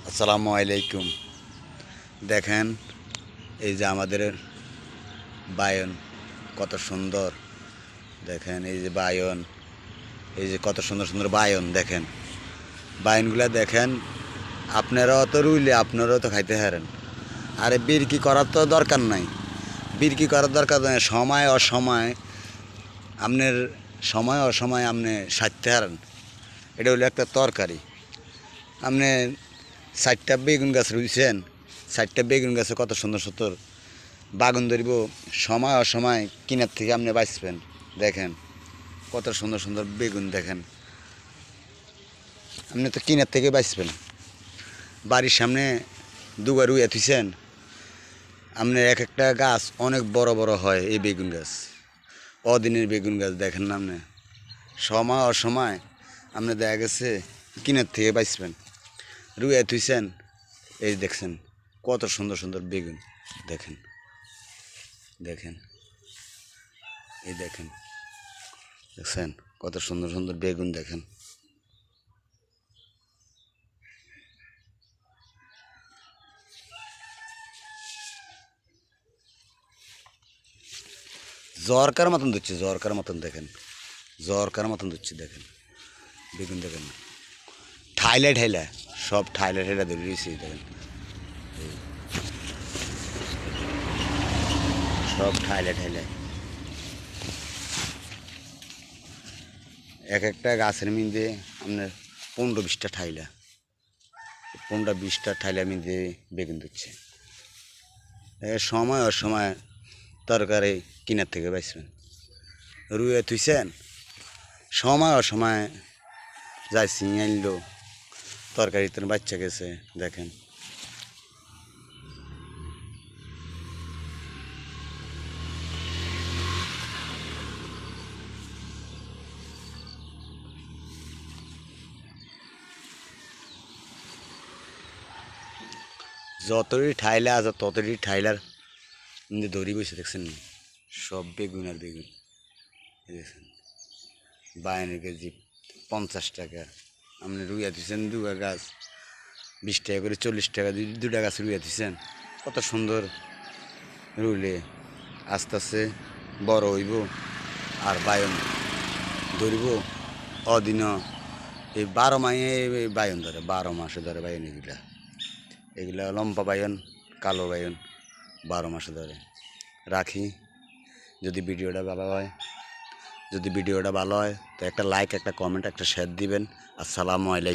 আসসালামু আলাইকুম। দেখেন এই যে আমাদের বায়ন কত সুন্দর। দেখেন এই যে বায়ন, এই যে কত সুন্দর সুন্দর বায়ন। দেখেন বায়নগুলা দেখেন। আপনারাও তো রুইলে আপনারাও তো খাইতে হারেন। আরে বিরকি করার তো দরকার নাই, বিরকি করার দরকার নাই। সময় অসময় আপনার সময় অসময় আপনি সারতে হারেন। এটা হলো একটা তরকারি। আপনি 4টা বেগুন গাছ রুইছেন, 4টা বেগুন গাছে কত সুন্দর সুন্দর বাগুন ধরব। সময় অসময় কিনার থেকে আপনি বাঁচবেন। দেখেন কত সুন্দর সুন্দর বেগুন। দেখেন আপনি তো কিনার থেকে বাঁচবেন। বাড়ির সামনে দুবার রুইয়া থুইছেন, আপনার এক একটা গাছ অনেক বড় বড় হয়। এই বেগুন গাছ অদিনের বেগুন গাছ। দেখেন না আপনি সময় অসময় আপনি দেখা গেছে কিনার থেকে বাঁচবেন। রুইয়া থুইছেন, এই দেখছেন কত সুন্দর সুন্দর বেগুন। দেখেন দেখেন এই দেখেন, দেখছেন কত সুন্দর সুন্দর বেগুন। দেখেন জরকার মতন দিচ্ছে, জরকার মতন। দেখেন জরকার মতন দিচ্ছে। দেখেন বেগুন দেখেন, ঠাইলা ঠাইলা সব ঠাইলা ঠাইলা ধরে রয়েছে। দেখেন সব ঠাইলা ঠাইলা, এক একটা গাছের মধ্যে আপনার 15-20টা ঠাইলা, 15-20টা ঠাইলা মধ্যে বেগুন দিচ্ছে। সময় অসময় তরকারি কিনার থেকে বাঁচবেন। রুয়ে থুইছেন, সময় অসময় যাই সিং আনলো, তরকারিতে বাচ্চা গেছে। দেখেন যতই ঠাইলা আছে ততই ঠাইলার কিন্তু দড়ি বসে। দেখছেন সব বেগুন আর বেগুন। দেখছেন বায়নের কেজি 50 টাকা। আপনি রুইয়া দিচ্ছেন দুগা গাছ 20 টাকা করে, 40 টাকা দুটা গাছ রুইয়া দিচ্ছেন। কত সুন্দর রুইলে আস্তে আস্তে বড় হইব। আর বায়ন ধরিব অদিন। এই 12 মাসে বায়ন ধরে, 12 মাসে ধরে বায়ন। এগুলা এগুলা লম্বা বায়ন, কালো বায়ন 12 মাসে ধরে। রাখি, যদি ভিডিওটা ভালো হয়, যদি ভিডিওটা ভালো হয় তো একটা লাইক, একটা কমেন্ট, একটা শেয়ার দিবেন। আসসালামু আলাইকুম।